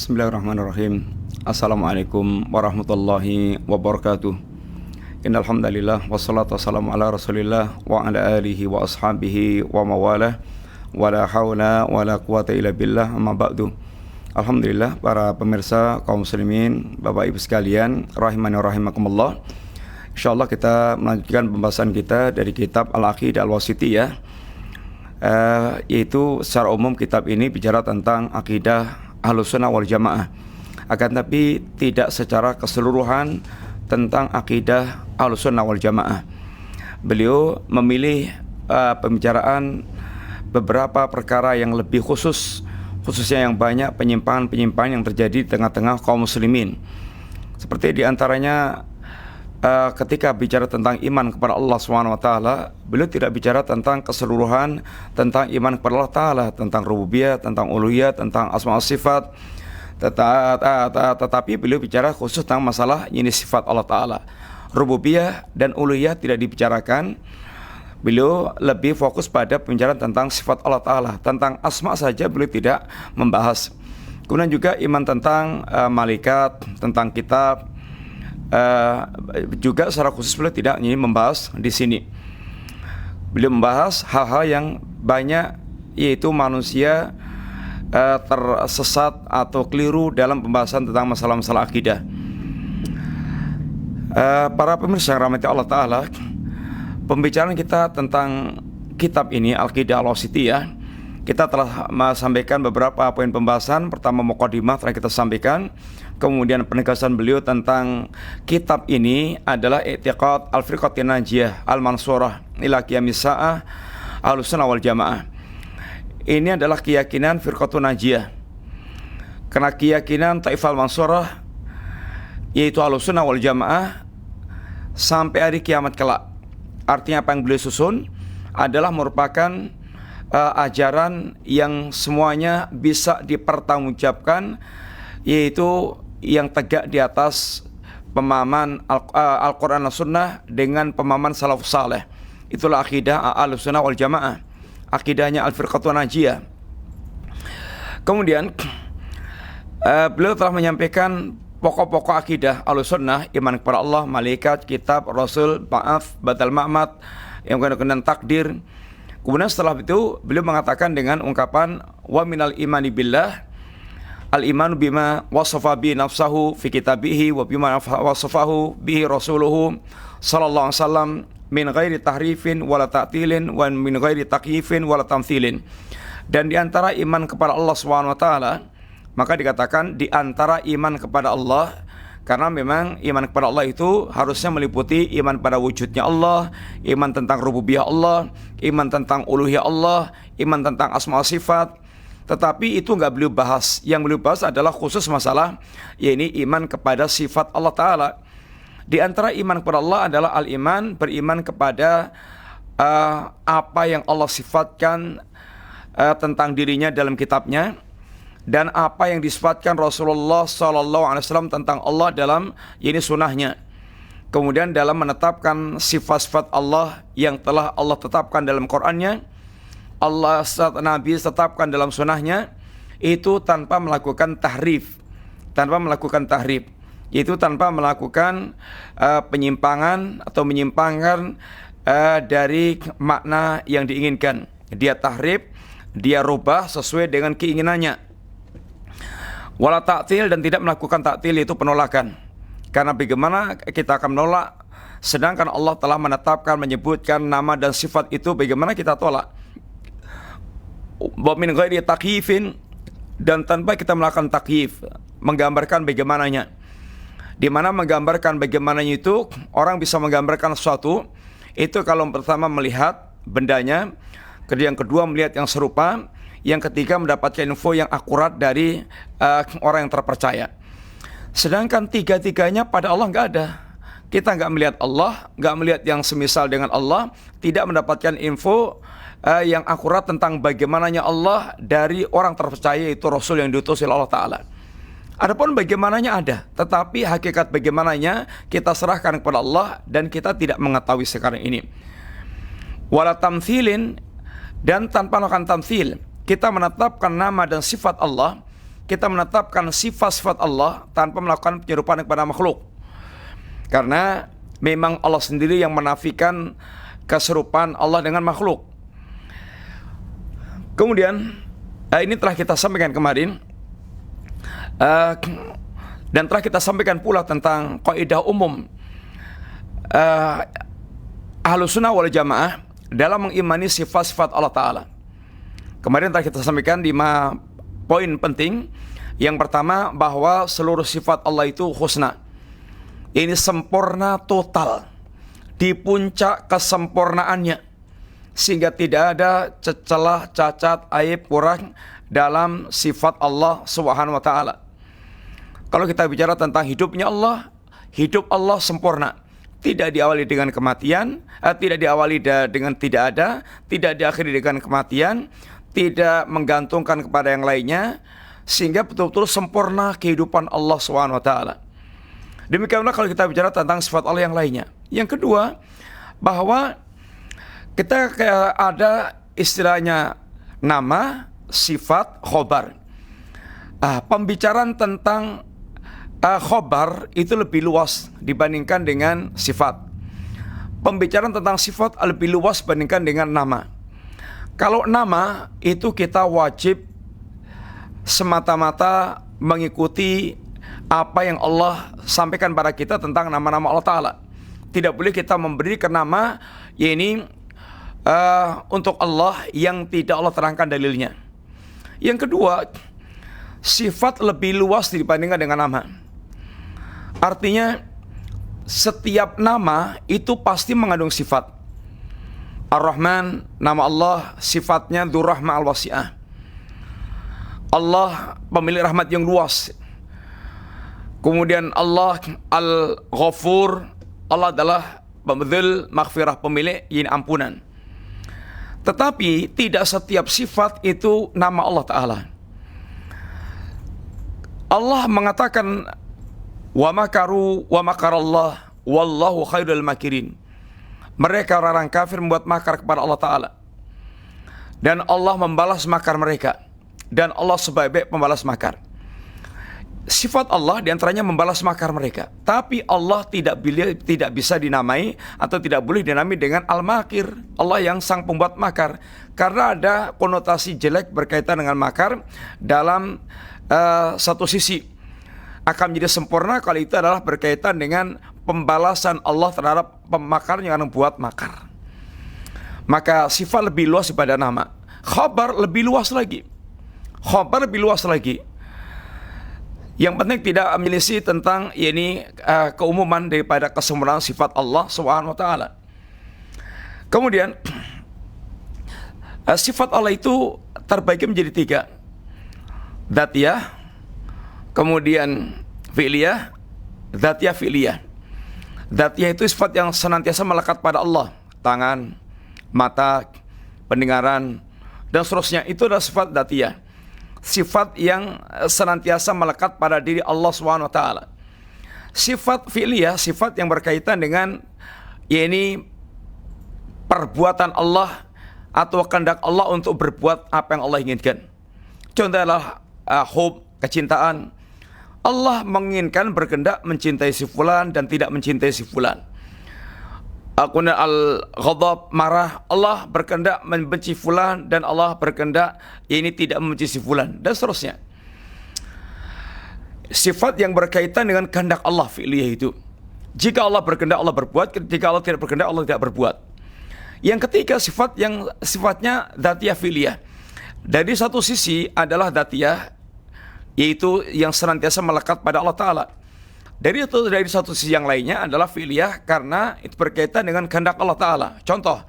Bismillahirrahmanirrahim. Assalamualaikum warahmatullahi wabarakatuh. Innal hamdalillah wassalatu wassalamu ala Rasulillah wa ala alihi wa ashabihi wa mawalah. Wala haula wala quwata illa billah, amma ba'du. Alhamdulillah, para pemirsa kaum muslimin, Bapak Ibu sekalian, rahimani wa rahimakumullah. Insyaallah kita melanjutkan pembahasan kita dari kitab Al-Aqidah Al-Wasithiyah. Yaitu secara umum kitab ini bicara tentang akidah Ahlussunnah wal Jamaah, akan tapi tidak secara keseluruhan tentang akidah Ahlussunnah wal Jamaah. Beliau memilih pembicaraan beberapa perkara yang lebih khususnya yang banyak penyimpangan-penyimpangan yang terjadi di tengah-tengah kaum muslimin. Seperti diantaranya ketika bicara tentang iman kepada Allah SWT, beliau tidak bicara tentang keseluruhan tentang iman kepada Allah Ta'ala, tentang rububiyah, tentang uluhiyah, tentang asma wa sifat, tetapi beliau bicara khusus tentang masalah ini sifat Allah Ta'ala. Rububiyah dan uluhiyah tidak dibicarakan. Beliau lebih fokus pada pembicaraan tentang sifat Allah Ta'ala. Tentang asma saja beliau tidak membahas. Kemudian juga iman tentang malaikat, tentang kitab, juga secara khusus beliau tidak ingin membahas di sini. Beliau membahas hal-hal yang banyak, yaitu manusia tersesat atau keliru dalam pembahasan tentang masalah-masalah akidah. Para pemirsa yang rahmati Allah Ta'ala, pembicaraan kita tentang kitab ini Al-Aqidah Al-Wasithiyah, kita telah sampaikan beberapa poin pembahasan. Pertama, mukadimah telah kita sampaikan. Kemudian penegasan beliau tentang kitab ini adalah i'tiqad al-firqatin najiyah al-mansurah ila qiyamis saah Ahlussunnah wal Jamaah. Ini adalah keyakinan firqatun najiyah. Karena keyakinan Taifah al-mansurah, yaitu Ahlussunnah wal Jamaah sampai hari kiamat kelak. Artinya apa yang beliau susun adalah merupakan ajaran yang semuanya bisa dipertanggungjawabkan, yaitu yang tegak di atas pemahaman Al-Quran dan Sunnah dengan pemahaman salafus saleh. Itulah akidah Ahlussunnah wal Jamaah, akidahnya al-firqatun najiyah. Kemudian beliau telah menyampaikan pokok-pokok akidah Ahlussunnah: iman kepada Allah, malaikat, kitab, rasul, ba'ats, badal ma'mat, yang kemudian takdir. Kemudian setelah itu beliau mengatakan dengan ungkapan wa minal imani billah al-imanu bima wasafa bi nafsahu fi kitabihi wa bima wasafahu bihi rasuluhu sallallahu alaihi wasallam min ghairi tahrifin wala ta'tilin wa min ghairi takyifin wala tamthilin. Dan di antara iman kepada Allah Subhanahu wa taala, maka dikatakan di antara iman kepada Allah, karena memang iman kepada Allah itu harusnya meliputi iman pada wujudnya Allah, iman tentang rububiyah Allah, iman tentang uluhiyah Allah, iman tentang asma wa sifat. Tetapi itu enggak beliau bahas. Yang beliau bahas adalah khusus masalah, yaitu iman kepada sifat Allah Ta'ala. Di antara iman kepada Allah adalah al-iman, beriman kepada apa yang Allah sifatkan tentang dirinya dalam kitabnya, dan apa yang disifatkan Rasulullah SAW tentang Allah dalam sunnahnya. Kemudian dalam menetapkan sifat-sifat Allah yang telah Allah tetapkan dalam Qur'annya, Allah Nabi tetapkan dalam sunnahnya, itu tanpa melakukan tahrif, yaitu tanpa melakukan penyimpangan atau menyimpangkan dari makna yang diinginkan. Dia tahrif, dia rubah sesuai dengan keinginannya. Wala ta'til, dan tidak melakukan ta'til, yaitu penolakan. Karena bagaimana kita akan menolak sedangkan Allah telah menetapkan, menyebutkan nama dan sifat itu, bagaimana kita tolak? Wa min ghairi takyifin, dan tanpa kita melakukan takyif, menggambarkan bagaimananya. Di mana menggambarkan bagaimananya itu, orang bisa menggambarkan sesuatu itu kalau pertama melihat bendanya, kemudian yang kedua melihat yang serupa, yang ketiga mendapatkan info yang akurat dari orang yang terpercaya. Sedangkan tiga-tiganya pada Allah nggak ada. Kita nggak melihat Allah, nggak melihat yang semisal dengan Allah, tidak mendapatkan info yang akurat tentang bagaimananya Allah dari orang terpercaya, itu Rasul yang diutus oleh Allah Ta'ala. Adapun bagaimananya ada, tetapi hakikat bagaimananya kita serahkan kepada Allah dan kita tidak mengetahui sekarang ini. Wala tamthilin, dan tanpa melakukan tamthil, kita menetapkan nama dan sifat Allah, kita menetapkan sifat-sifat Allah tanpa melakukan penyerupaan kepada makhluk. Karena memang Allah sendiri yang menafikan keserupaan Allah dengan makhluk. Kemudian ini telah kita sampaikan kemarin, dan telah kita sampaikan pula tentang kaidah umum Ahlus Sunnah wal Jamaah dalam mengimani sifat-sifat Allah Ta'ala. Kemarin telah kita sampaikan 5 poin penting. Yang pertama, bahwa seluruh sifat Allah itu husna. Ini sempurna total, di puncak kesempurnaannya, sehingga tidak ada celah, cacat, aib, kurang dalam sifat Allah Subhanahu wa Ta'ala. Kalau kita bicara tentang hidupnya Allah, hidup Allah sempurna, tidak diawali dengan kematian, tidak diawali dengan tidak ada, tidak diakhiri dengan kematian, tidak menggantungkan kepada yang lainnya, sehingga betul-betul sempurna kehidupan Allah Subhanahu wa Ta'ala. Demikianlah kalau kita bicara tentang sifat Allah yang lainnya. Yang kedua, bahwa kita ada istilahnya nama, sifat, khobar. Pembicaraan tentang khobar itu lebih luas dibandingkan dengan sifat. Pembicaraan tentang sifat lebih luas dibandingkan dengan nama. Kalau nama itu kita wajib semata-mata mengikuti apa yang Allah sampaikan pada kita tentang nama-nama Allah Ta'ala. Tidak boleh kita memberikan nama untuk Allah yang tidak Allah terangkan dalilnya. Yang kedua, sifat lebih luas dibandingkan dengan nama. Artinya setiap nama itu pasti mengandung sifat. Ar-Rahman, nama Allah, sifatnya Dzur-Rahmah Al-Wasi'ah. Allah pemilik rahmat yang luas. Kemudian Allah Al-Ghafur, Allah adalah pemberi maghfirah, pemilik ampunan. Tetapi tidak setiap sifat itu nama Allah Ta'ala. Allah mengatakan, wa makaru wa makarallah wallahu khairul makirin. Mereka orang kafir membuat makar kepada Allah Ta'ala, dan Allah membalas makar mereka, dan Allah sebaik-baik pembalas makar. Sifat Allah diantaranya membalas makar mereka. Tapi Allah tidak bisa dinamai atau tidak boleh dinamai dengan Al-Makir, Allah yang sang pembuat makar, karena ada konotasi jelek berkaitan dengan makar dalam satu sisi. Akan menjadi sempurna kalau itu adalah berkaitan dengan pembalasan Allah terhadap pemakar yang membuat makar. Maka sifat lebih luas daripada nama. Khabar lebih luas lagi. Khabar lebih luas lagi. Yang penting tidak menyelisih tentang keumuman daripada kesempurnaan sifat Allah Subhanahu wa Ta'ala. Kemudian sifat Allah itu terbagi menjadi 3. Dzatiyah, kemudian fi'liyah, dzatiyah, fi'liyah. Dzatiyah itu sifat yang senantiasa melekat pada Allah, tangan, mata, pendengaran, dan seterusnya. Itu adalah sifat dzatiyah, sifat yang senantiasa melekat pada diri Allah Subhanahu wa Ta'ala. Sifat fi'liyah, sifat yang berkaitan dengan perbuatan Allah atau kehendak Allah untuk berbuat apa yang Allah inginkan. Contoh adalah hub, kecintaan. Allah menginginkan, berkehendak mencintai si fulan dan tidak mencintai si fulan. Kemudian al-ghadab, marah. Allah berkehendak membenci fulan dan Allah berkehendak tidak membenci si fulan, dan seterusnya. Sifat yang berkaitan dengan kehendak Allah, fi'liyah itu. Jika Allah berkehendak, Allah berbuat. Jika Allah tidak berkehendak, Allah tidak berbuat. Yang ketiga, sifat yang sifatnya dzatiyah, fi'liyah. Dari satu sisi adalah dzatiyah, yaitu yang senantiasa melekat pada Allah Ta'ala. Dari satu sisi yang lainnya adalah fi'liyah, karena itu berkaitan dengan kehendak Allah Ta'ala. Contoh,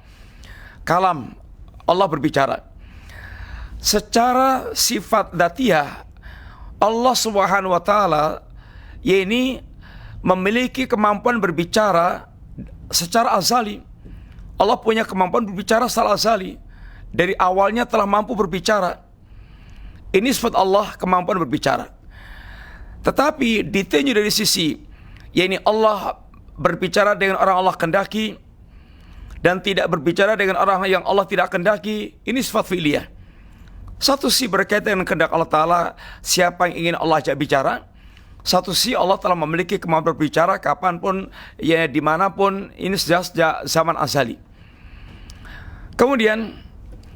kalam, Allah berbicara. Secara sifat dzatiyah, Allah Subhanahu wa Ta'ala memiliki kemampuan berbicara secara azali. Allah punya kemampuan berbicara secara azali. Dari awalnya telah mampu berbicara. Ini sifat Allah, kemampuan berbicara. Tetapi ditinjau dari sisi Allah berbicara dengan orang Allah kehendaki dan tidak berbicara dengan orang yang Allah tidak kehendaki. Ini sifat fi'liyah. Satu sisi berkaitan dengan kehendak Allah Ta'ala, siapa yang ingin Allah ajak bicara. Satu sisi Allah telah memiliki kemampuan berbicara kapanpun, ya dimanapun, ini sejak zaman azali. Kemudian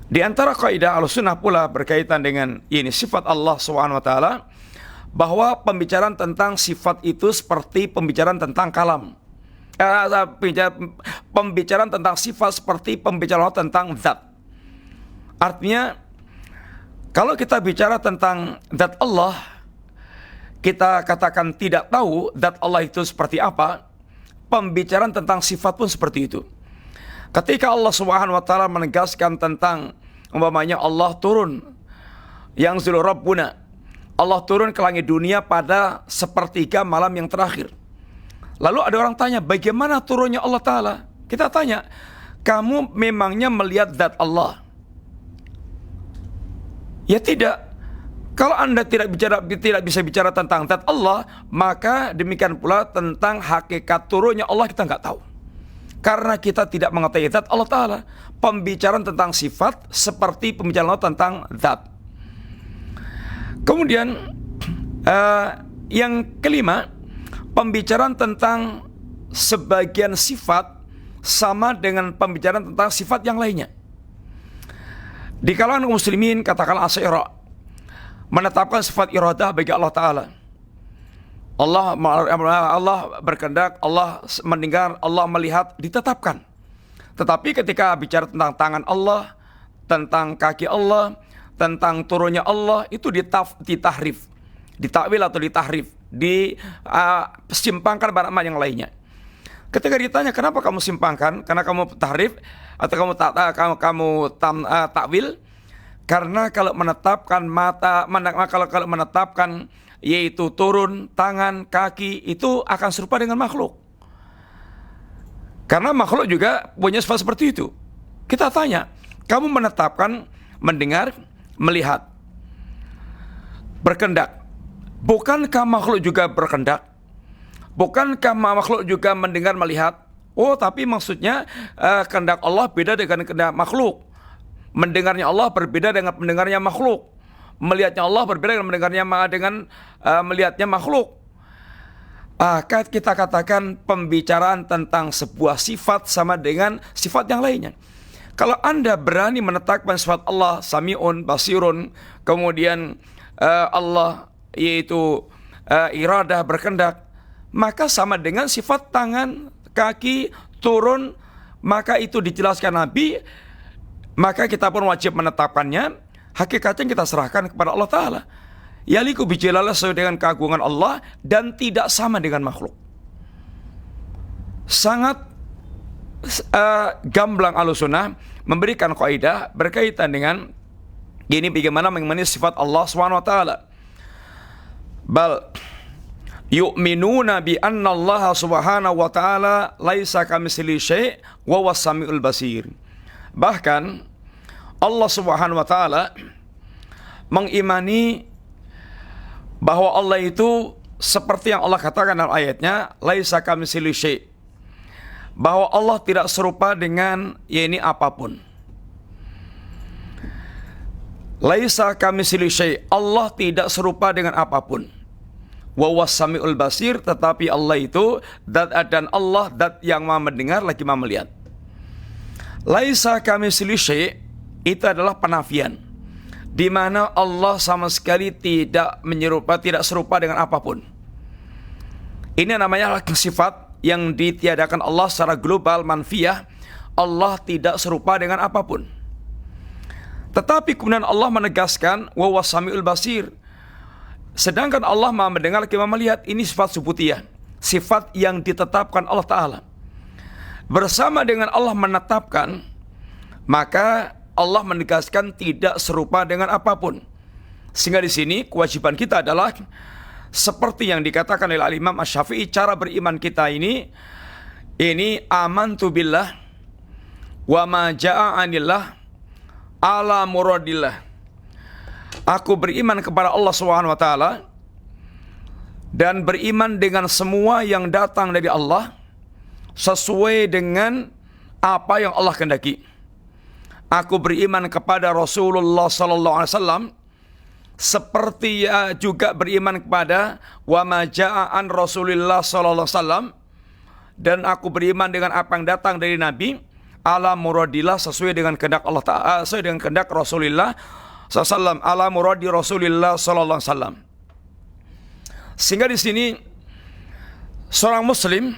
di antara kaidah Ahlussunnah pula berkaitan dengan ini sifat Allah SWT, bahwa pembicaraan tentang sifat itu seperti pembicaraan tentang kalam. Pembicaraan tentang sifat seperti pembicaraan tentang zat. Artinya, kalau kita bicara tentang zat Allah, kita katakan tidak tahu zat Allah itu seperti apa, pembicaraan tentang sifat pun seperti itu. Ketika Allah Subhanahu wa taala menegaskan tentang umpamanya Allah turun, yang zul rabbuna, Allah turun ke langit dunia pada sepertiga malam yang terakhir. Lalu ada orang tanya, bagaimana turunnya Allah Ta'ala? Kita tanya, kamu memangnya melihat zat Allah? Ya tidak. Kalau Anda tidak bisa bicara tentang zat Allah, maka demikian pula tentang hakikat turunnya Allah kita nggak tahu. Karena kita tidak mengetahui zat Allah Ta'ala. Pembicaraan tentang sifat seperti pembicaraan Allah tentang zat. Kemudian yang kelima, pembicaraan tentang sebagian sifat sama dengan pembicaraan tentang sifat yang lainnya. Di kalangan muslimin, katakanlah Asy'ariyah menetapkan sifat iradah bagi Allah Ta'ala. Allah berkehendak, Allah mendengar, Allah melihat, ditetapkan. Tetapi ketika bicara tentang tangan Allah, tentang kaki Allah, tentang turunnya Allah, itu ditahrif, ditakwil atau ditahrif, disimpangkan pada makna yang lainnya. Ketika ditanya, kenapa kamu simpangkan? Karena kamu tahrif atau kamu takwil? Karena kalau menetapkan kalau menetapkan yaitu turun, tangan, kaki, itu akan serupa dengan makhluk. Karena makhluk juga punya sifat seperti itu. Kita tanya, kamu menetapkan mendengar, melihat, berkehendak. Bukankah makhluk juga berkehendak? Bukankah makhluk juga mendengar, melihat? Oh, tapi maksudnya kehendak Allah beda dengan kehendak makhluk. Mendengarnya Allah berbeda dengan mendengarnya makhluk. Melihatnya Allah berbeda dengan mendengarnya melihatnya makhluk. Kita katakan pembicaraan tentang sebuah sifat sama dengan sifat yang lainnya. Kalau Anda berani menetapkan sifat Allah Sami'un, Basirun, kemudian Allah yaitu iradah, berkehendak, maka sama dengan sifat tangan, kaki, turun, maka itu dijelaskan Nabi, maka kita pun wajib menetapkannya. Hakikatnya kita serahkan kepada Allah Ta'ala. Yaliku bijalalah sesuai dengan keagungan Allah dan tidak sama dengan makhluk. Sangat gamblang Ahlussunnah memberikan kaidah berkaitan dengan ini bagaimana mengenai sifat Allah SWT. Bal yu'minuna bi anna Allah Subhanahu wa ta'ala laisa kamitslihi syai' wa huwas samiul basir. Bahkan Allah Subhanahu wa ta'ala mengimani bahwa Allah itu seperti yang Allah katakan dalam ayatnya, laisa kamitslihi syai', bahwa Allah tidak serupa dengan apapun. Laisa kamitslihi syai', Allah tidak serupa dengan apapun. Wa huwas samiul basir, tetapi Allah itu dan Allah zat yang Maha mendengar lagi Maha melihat. Laisa kamitslihi syai', itu adalah penafian, di mana Allah sama sekali tidak serupa dengan apapun. Ini namanya sifat yang ditiadakan Allah secara global, manfiyah. Allah tidak serupa dengan apapun. Tetapi kemudian Allah menegaskan wa huwas samiul basir. Sedangkan Allah Maha mendengar lagi Maha melihat. Ini sifat subutiyah, sifat yang ditetapkan Allah Ta'ala. Bersama dengan Allah menetapkan, maka Allah menegaskan tidak serupa dengan apapun. Sehingga di sini kewajiban kita adalah seperti yang dikatakan oleh Imam Asy-Syafi'i, cara beriman kita ini amantu billah wa ma jaa'a anillah ala muradillah. Aku beriman kepada Allah Subhanahu wa taala dan beriman dengan semua yang datang dari Allah sesuai dengan apa yang Allah kehendaki. aku beriman kepada Rasulullah sallallahu alaihi wasallam seperti juga beriman kepada wa ma jaa an Rasulillah sallallahu alaihi wasallam, dan aku beriman dengan apa yang datang dari Nabi ala muradillah, sesuai dengan kehendak Allah Ta'ala, sesuai dengan kehendak Rasulullah sallallahu ala muradi Rasulillah sallallahu alaihi wasallam. Sehingga di sini seorang muslim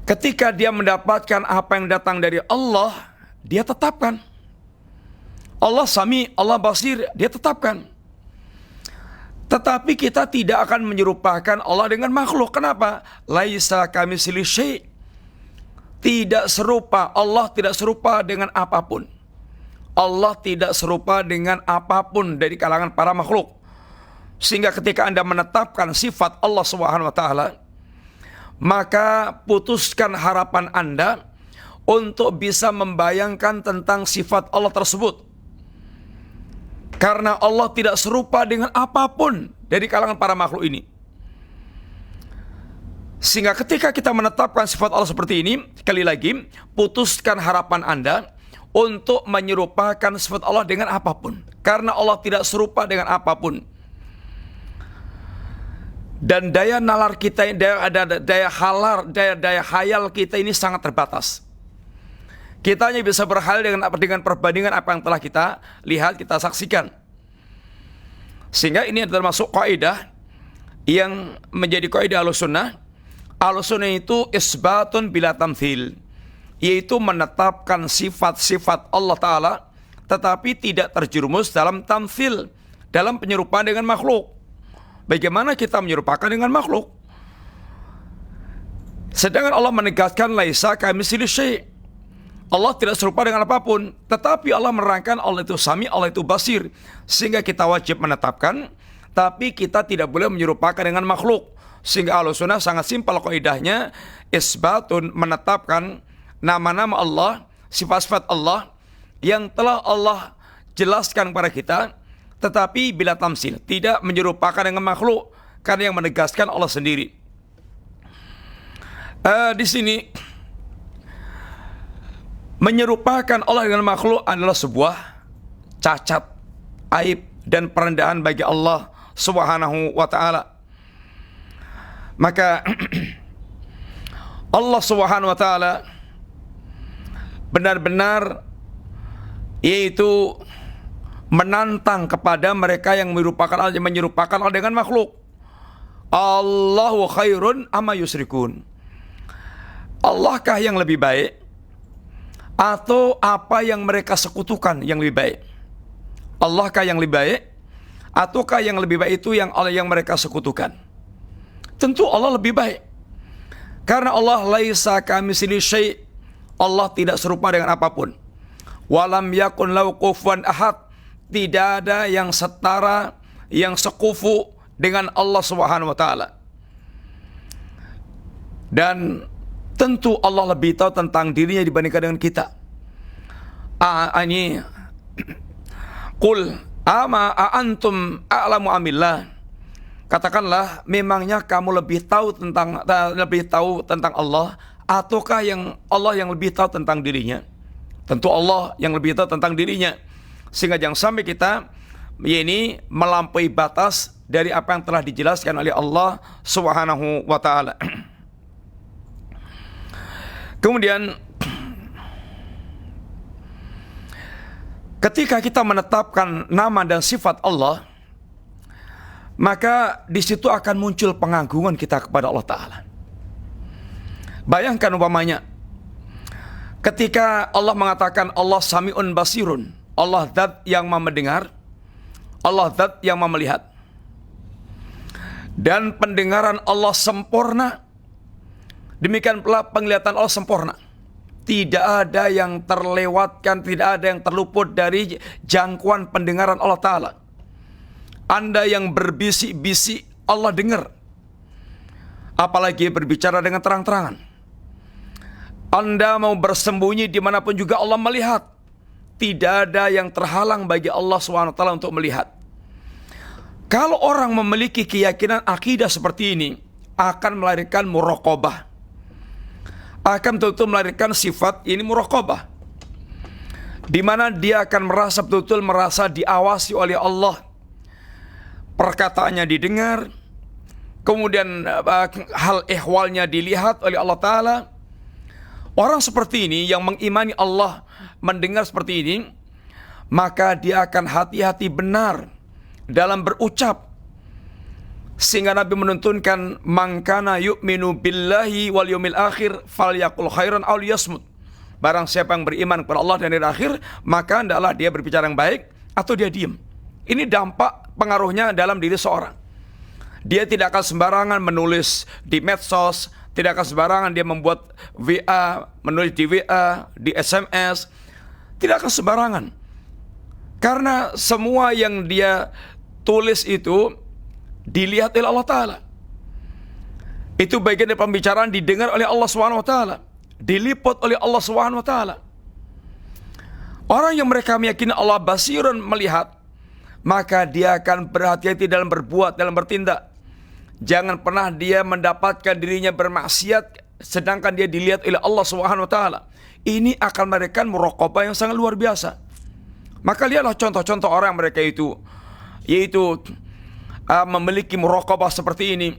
ketika dia mendapatkan apa yang datang dari Allah, dia tetapkan. Allah Sami, Allah Basir, dia tetapkan. Tetapi kita tidak akan menyerupakan Allah dengan makhluk. Kenapa? Laisa kamitslihi syai'. Tidak serupa, Allah tidak serupa dengan apapun. Allah tidak serupa dengan apapun dari kalangan para makhluk. Sehingga ketika Anda menetapkan sifat Allah Subhanahu wa taala, maka putuskan harapan Anda untuk bisa membayangkan tentang sifat Allah tersebut. Karena Allah tidak serupa dengan apapun dari kalangan para makhluk ini. Sehingga ketika kita menetapkan sifat Allah seperti ini, sekali lagi, putuskan harapan Anda untuk menyerupakan sifat Allah dengan apapun. Karena Allah tidak serupa dengan apapun. Dan daya nalar kita, daya khayal kita ini sangat terbatas. Kita hanya bisa berhayal dengan perbandingan apa yang telah kita lihat, kita saksikan. Sehingga ini adalah termasuk kaidah yang menjadi kaidah Ahlussunnah. Ahlussunnah itu isbatun bila tamthil, yaitu menetapkan sifat-sifat Allah Ta'ala tetapi tidak terjerumus dalam tamthil, dalam penyerupaan dengan makhluk. Bagaimana kita menyerupakan dengan makhluk? Sedangkan Allah menegaskan laisa kamitslihi syai'. Allah tidak serupa dengan apapun, tetapi Allah menerangkan Allah itu Sami, Allah itu Basir, sehingga kita wajib menetapkan, tapi kita tidak boleh menyerupakan dengan makhluk. Sehingga Ahlussunnah sangat simpel kaidahnya, isbatun, menetapkan nama-nama Allah, sifat-sifat Allah yang telah Allah jelaskan kepada kita, tetapi bila tamsil, tidak menyerupakan dengan makhluk, karena yang menegaskan Allah sendiri. Di sini menyerupakan Allah dengan makhluk adalah sebuah cacat, aib, dan perendahan bagi Allah Subhanahu wa ta'ala. Maka Allah Subhanahu wa ta'ala benar-benar yaitu menantang kepada mereka yang menyerupakan Allah dengan makhluk. Allahu khairun amma yusyrikun. Allahkah yang lebih baik atau apa yang mereka sekutukan yang lebih baik? Allahkah yang lebih baik ataukah yang lebih baik itu yang mereka sekutukan? Tentu Allah lebih baik. Karena Allah laisa kamitslihi syai'. Allah tidak serupa dengan apapun. Walam yakun lahu kufuwan ahad. Tidak ada yang setara, yang sekufu dengan Allah Subhanahu wa taala. Dan tentu Allah lebih tahu tentang dirinya dibandingkan dengan kita. Ini Qul ama antum a'lamu amillah. Katakanlah, memangnya kamu lebih tahu tentang Allah ataukah yang Allah yang lebih tahu tentang dirinya? Tentu Allah yang lebih tahu tentang dirinya. Sehingga jangan sampai kita ini melampaui batas dari apa yang telah dijelaskan oleh Allah Subhanahu wa taala. Kemudian ketika kita menetapkan nama dan sifat Allah, maka di situ akan muncul pengagungan kita kepada Allah Ta'ala. Bayangkan umpamanya ketika Allah mengatakan Allah Sami'un Basirun, Allah zat yang mendengar, Allah zat yang melihat, dan pendengaran Allah sempurna, demikian pula penglihatan Allah sempurna. Tidak ada yang terlewatkan, tidak ada yang terluput dari jangkauan pendengaran Allah Ta'ala. Anda yang berbisik-bisik Allah dengar, apalagi berbicara dengan terang-terangan. Anda mau bersembunyi dimanapun juga Allah melihat. Tidak ada yang terhalang bagi Allah SWT untuk melihat. Kalau orang memiliki keyakinan akidah seperti ini, akan melahirkan muraqabah, akan tentu melahirkan sifat ini muraqabah. di mana dia akan merasa betul-betul merasa diawasi oleh Allah. Perkataannya didengar, kemudian hal ehwalnya dilihat oleh Allah Ta'ala. Orang seperti ini yang mengimani Allah, mendengar seperti ini, maka dia akan hati-hati benar dalam berucap. Sehingga Nabi menuntunkan, man kana yu'minu billahi wal yawmil akhir falyaqul khairan aw liyasmut. Barang siapa yang beriman kepada Allah dan hari akhir, maka hendaklah dia berbicara yang baik atau dia diam. Ini dampak pengaruhnya dalam diri seorang. Dia tidak akan sembarangan menulis di medsos, tidak akan sembarangan dia membuat WA, menulis di WA, di SMS. Tidak akan sembarangan. Karena semua yang dia tulis itu dilihat oleh Allah Ta'ala. Itu bagian dari pembicaraan didengar oleh Allah SWT, diliput oleh Allah SWT. Orang yang mereka meyakini Allah basirun, melihat, maka dia akan berhati-hati dalam berbuat, dalam bertindak. Jangan pernah dia mendapatkan dirinya bermaksiat sedangkan dia dilihat oleh Allah SWT. Ini akan memberikan muraqabah yang sangat luar biasa. Maka lihatlah contoh-contoh orang mereka itu, yaitu memiliki muraqabah seperti ini.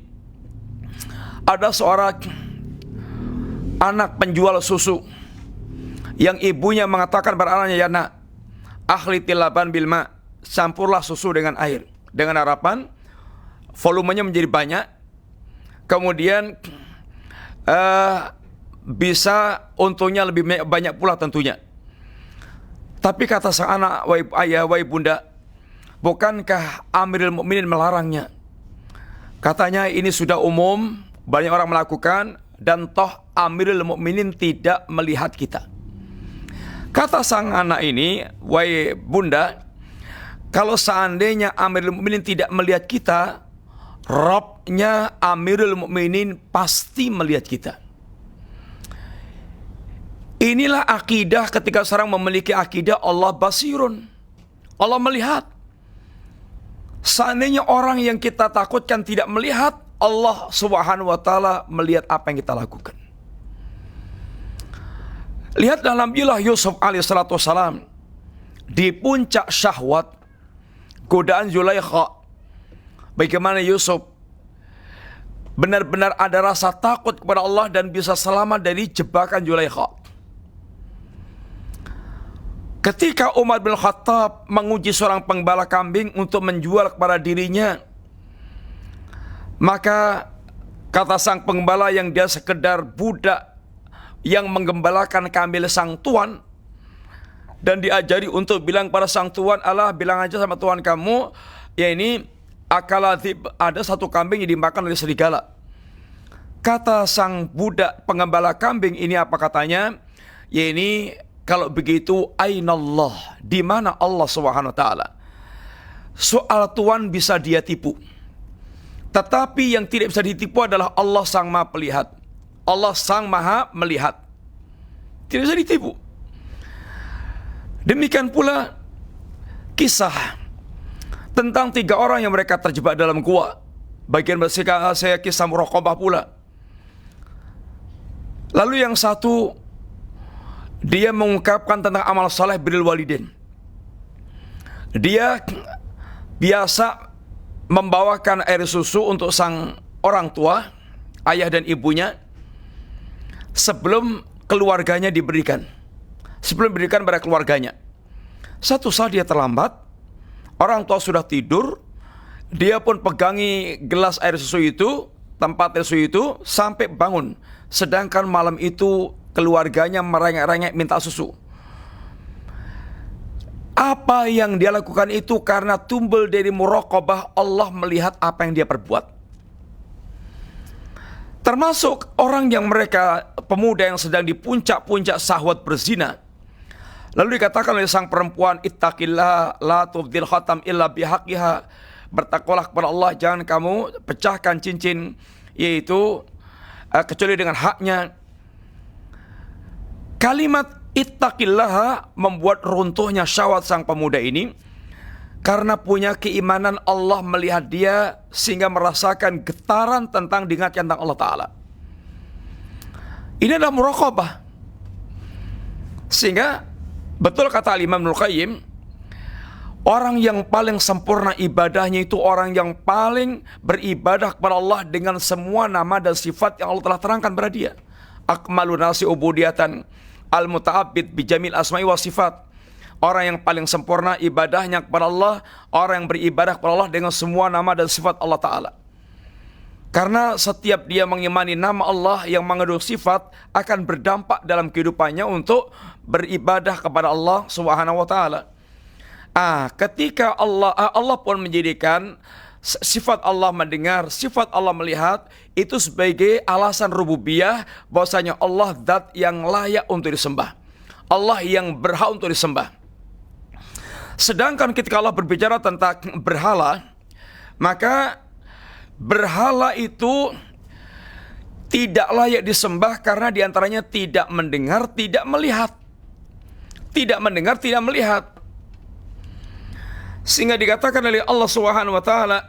Ada seorang anak penjual susu yang ibunya mengatakan pada anaknya, ya nak, akhlitil laban bil ma, campurlah susu dengan air, dengan harapan volumenya menjadi banyak, kemudian bisa untungnya lebih banyak pula tentunya. Tapi kata sang anak, wahai ayah, wahai bunda, bukankah Amirul Mukminin melarangnya? Katanya ini sudah umum, banyak orang melakukan, dan toh Amirul Mukminin tidak melihat kita. Kata sang anak ini, wahai bunda, kalau seandainya Amirul Mukminin tidak melihat kita, Rabbnya Amirul Mukminin pasti melihat kita. Inilah akidah ketika seorang memiliki akidah Allah basirun, Allah melihat. Seandainya orang yang kita takutkan tidak melihat, Allah Subhanahu wa Ta'ala melihat apa yang kita lakukan. Lihat dalam Nabiullah Yusuf alaihissalatu wassalam, di puncak syahwat godaan Zulaikha, bagaimana Yusuf benar-benar ada rasa takut kepada Allah dan bisa selamat dari jebakan Zulaikha. Ketika Umar bin Khattab menguji seorang penggembala kambing untuk menjual kepada dirinya, maka kata sang penggembala yang dia sekedar budak yang menggembalakan kambing sang tuan, dan diajari untuk bilang pada sang tuan, Allah bilang aja sama tuan kamu, ya ini akaladhib, ada satu kambing yang dimakan oleh serigala. Kata sang budak penggembala kambing ini apa katanya? Ya ini, kalau begitu ainallah, di mana Allah Subhanahu wa Ta'ala? Soal tuan bisa dia tipu, tetapi yang tidak bisa ditipu adalah Allah Sang Maha Pelihat, Allah Sang Maha Melihat. Tidak bisa ditipu. Demikian pula kisah tentang 3 orang yang mereka terjebak dalam gua. Bagian saya kisah muraqabah pula. Lalu yang satu, dia mengungkapkan tentang amal saleh birrul walidain. Dia biasa membawakan air susu untuk sang orang tua, ayah dan ibunya, sebelum keluarganya diberikan. Sebelum diberikan pada keluarganya. Satu saat dia terlambat, orang tua sudah tidur, dia pun pegangi gelas air susu itu, tempat air susu itu, sampai bangun. Sedangkan malam itu keluarganya merengek-rengek minta susu. Apa yang dia lakukan itu karena tumbul dari muraqabah, Allah melihat apa yang dia perbuat. Termasuk orang yang mereka, pemuda yang sedang di puncak-puncak syahwat berzina. Lalu dikatakan oleh sang perempuan, ittaqillah la tubdil khatam illa bihaqqiha. Bertakwalah kepada Allah, jangan kamu pecahkan cincin yaitu kecuali dengan haknya. Kalimat ittaqillaha membuat runtuhnya syahwat sang pemuda ini, karena punya keimanan Allah melihat dia sehingga merasakan getaran tentang diingatkan tentang Allah Ta'ala. Ini adalah muraqabah. Sehingga Betul kata Imam Ibnul Qayyim, orang yang paling sempurna ibadahnya itu orang yang paling beribadah kepada Allah dengan semua nama dan sifat yang Allah telah terangkan pada dia. Akmalun nasi ubudiyatan al-muta'abbid bijamil asma'i wa sifat. Orang yang paling sempurna ibadahnya kepada Allah, orang yang beribadah kepada Allah dengan semua nama dan sifat Allah Ta'ala. Karena setiap dia mengimani nama Allah yang mengandung sifat akan berdampak dalam kehidupannya untuk beribadah kepada Allah Subhanahu wa taala. Ketika Allah pun menjadikan sifat Allah mendengar, sifat Allah melihat itu sebagai alasan rububiyah bahwasanya Allah zat yang layak untuk disembah. Allah yang berhak untuk disembah. Sedangkan ketika Allah berbicara tentang berhala, maka berhala itu tidak layak disembah karena diantaranya tidak mendengar, tidak melihat. Tidak mendengar, tidak melihat. Sehingga dikatakan oleh Allah Subhanahu wa taala,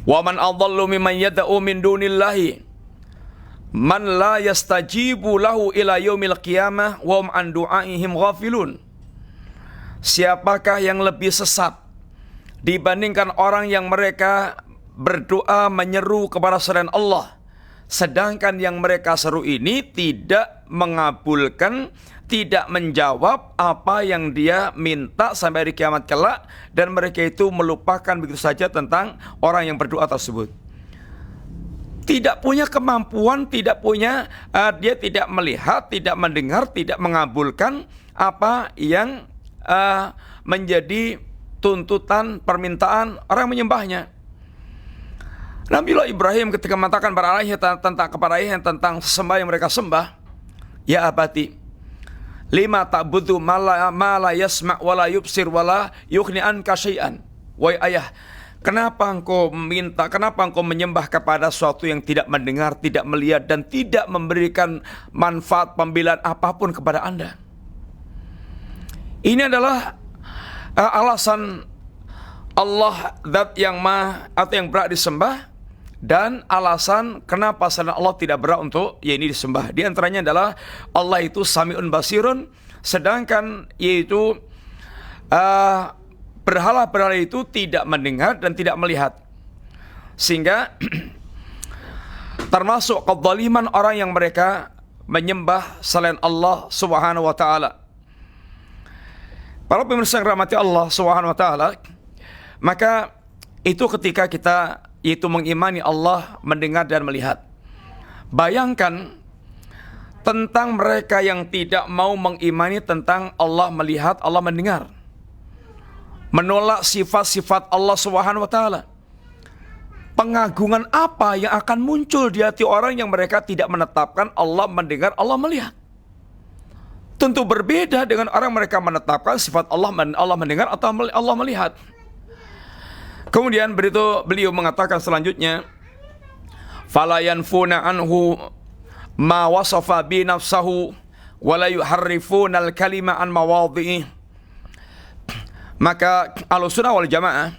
"Wa man adallu mimman yad'u min dunillahi man la yastajibu lahu ila yaumil qiyamah wa hum an du'aihim ghafilun." Siapakah yang lebih sesat dibandingkan orang yang mereka berdoa menyeru kepada selain Allah, sedangkan yang mereka seru ini tidak mengabulkan, tidak menjawab apa yang dia minta sampai hari kiamat kelak, dan mereka itu melupakan begitu saja tentang orang yang berdoa tersebut. Tidak punya kemampuan, tidak punya, dia tidak melihat, tidak mendengar, tidak mengabulkan apa yang menjadi tuntutan, permintaan orang menyembahnya. Nabiullah Ibrahim ketika mengatakan kepada ayahnya tentang sembah yang mereka sembah, "Ya abati, lima ta'budu ma la yasma' wa la yubsir wa la yughni anka syai'an." Wahai ayah, kenapa engkau menyembah kepada sesuatu yang tidak mendengar, tidak melihat, dan tidak memberikan manfaat pembelaan apapun kepada Anda? Ini adalah alasan Allah zat yang maha atau yang berhak disembah, dan alasan kenapa selain Allah tidak berhak untuk disembah. Di antaranya adalah Allah itu Sami'un Basirun, sedangkan yaitu berhala-berhala itu tidak mendengar dan tidak melihat. Sehingga termasuk kezaliman orang yang mereka menyembah selain Allah Subhanahu wa taala. Para pemirsa yang rahmati Allah Subhanahu wa taala, maka itu ketika kita yaitu mengimani Allah mendengar dan melihat. Bayangkan tentang mereka yang tidak mau mengimani tentang Allah melihat, Allah mendengar, menolak sifat-sifat Allah Subhanahu wa taala. Pengagungan apa yang akan muncul di hati orang yang mereka tidak menetapkan Allah mendengar, Allah melihat? Tentu berbeda dengan orang mereka menetapkan sifat Allah mendengar atau Allah melihat. Kemudian beliau mengatakan selanjutnya, "Fala yanfuna anhu ma wasafa bi nafsahu wa la yuharrifuna al-kalima an mawadhi'i." Maka Ahlussunnah wal Jamaah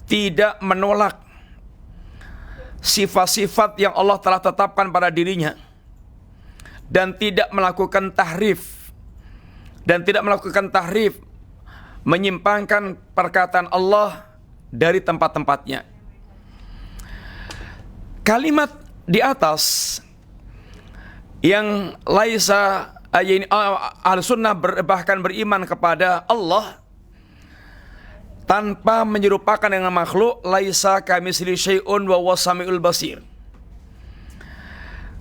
tidak menolak sifat-sifat yang Allah telah tetapkan pada dirinya, dan tidak melakukan tahrif, menyimpangkan perkataan Allah dari tempat-tempatnya. Kalimat di atas yang laisa Ahlussunnah bahkan beriman kepada Allah tanpa menyerupakan dengan makhluk, laisa kamitslihi syai'un wa huwas samiul basir.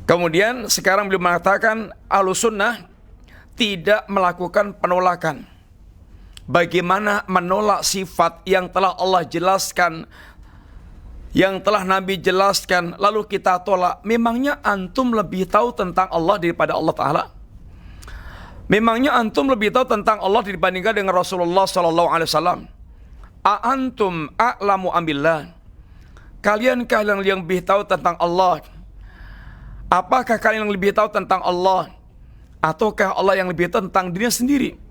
Kemudian sekarang beliau mengatakan Ahlussunnah tidak melakukan penolakan. Bagaimana menolak sifat yang telah Allah jelaskan, yang telah Nabi jelaskan, lalu kita tolak? Memangnya antum lebih tahu tentang Allah daripada Allah Ta'ala? Memangnya antum lebih tahu tentang Allah dibandingkan dengan Rasulullah SAW? Antum a'lamu ambillah. Kalian yang lebih tahu tentang Allah? Apakah kalian yang lebih tahu tentang Allah, ataukah Allah yang lebih tahu tentang dirinya sendiri?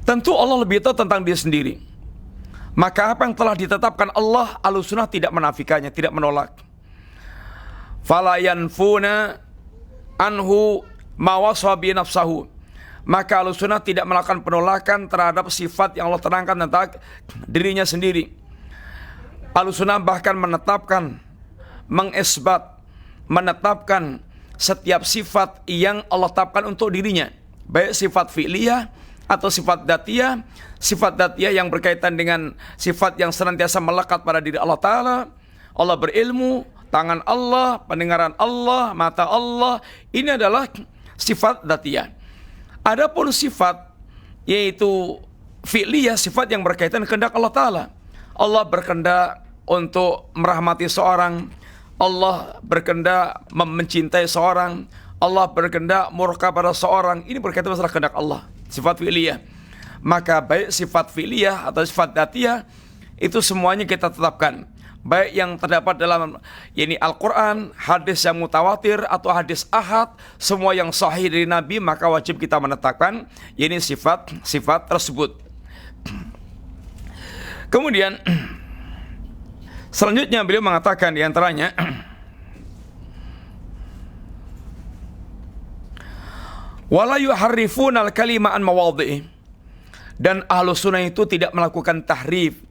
Tentu Allah lebih tahu tentang dia sendiri. Maka apa yang telah ditetapkan Allah, Ahlussunnah tidak menafikannya, tidak menolak. Fala yanfuna anhu ma wasfa bi nafsahu. Maka Ahlussunnah tidak melakukan penolakan terhadap sifat yang Allah terangkan tentang dirinya sendiri. Ahlussunnah bahkan menetapkan, mengisbat, menetapkan setiap sifat yang Allah tetapkan untuk dirinya, baik sifat fi'liyah atau sifat dzatiyah. Sifat dzatiyah yang berkaitan dengan sifat yang senantiasa melekat pada diri Allah Ta'ala. Allah berilmu, tangan Allah, pendengaran Allah, mata Allah. Ini adalah sifat dzatiyah. Adapun sifat yaitu fi'liyah, sifat yang berkaitan kehendak Allah Ta'ala. Allah berkehendak untuk merahmati seorang, Allah berkehendak mencintai seorang, Allah berkehendak murka pada seorang. Ini berkaitan masalah kehendak Allah, sifat fi'liyah. Maka baik sifat fi'liyah atau sifat dzatiyah itu semuanya kita tetapkan, baik yang terdapat dalam Al-Quran, hadis yang mutawatir atau hadis ahad, semua yang sahih dari Nabi, maka wajib kita menetapkan sifat-sifat tersebut. Kemudian selanjutnya beliau mengatakan diantaranya wala yuharrifuna al-kalima an mawadhi'i, dan Ahlussunnah itu tidak melakukan tahrif,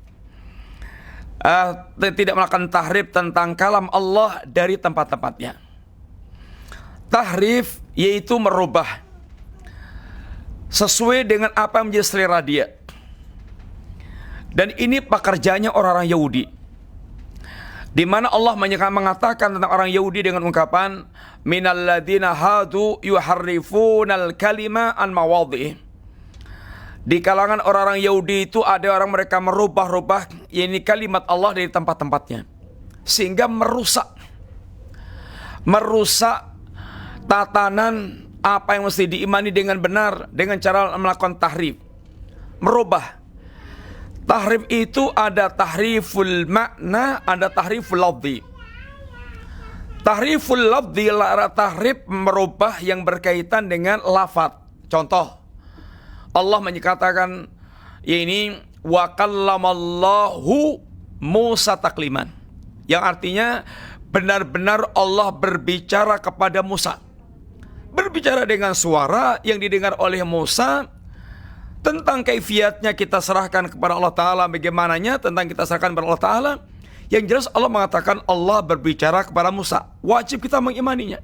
tidak melakukan tahrif tentang kalam Allah dari tempat-tempatnya. Tahrif yaitu merubah sesuai dengan apa yang menjadi selera dia. Dan ini pekerjaannya orang-orang Yahudi, di mana Allah mengatakan tentang orang Yahudi dengan ungkapan minal ladzina hadu yuharrifunal kalima an mawadhi'i. Di kalangan orang-orang Yahudi itu ada orang mereka merubah-rubah kalimat Allah dari tempat-tempatnya, sehingga merusak tatanan apa yang mesti diimani dengan benar dengan cara melakukan tahrif, merubah. Tahrif itu ada tahriful makna, ada tahriful lafzi. Tahriful lafzi adalah tahrif merubah yang berkaitan dengan lafaz. Contoh, Allah menyatakan wa kallamallahu Musa takliman, yang artinya benar-benar Allah berbicara kepada Musa, berbicara dengan suara yang didengar oleh Musa. Tentang kaifiatnya kita serahkan kepada Allah Ta'ala, bagaimananya tentang kita serahkan kepada Allah Ta'ala. Yang jelas Allah mengatakan Allah berbicara kepada Musa, wajib kita mengimaninya.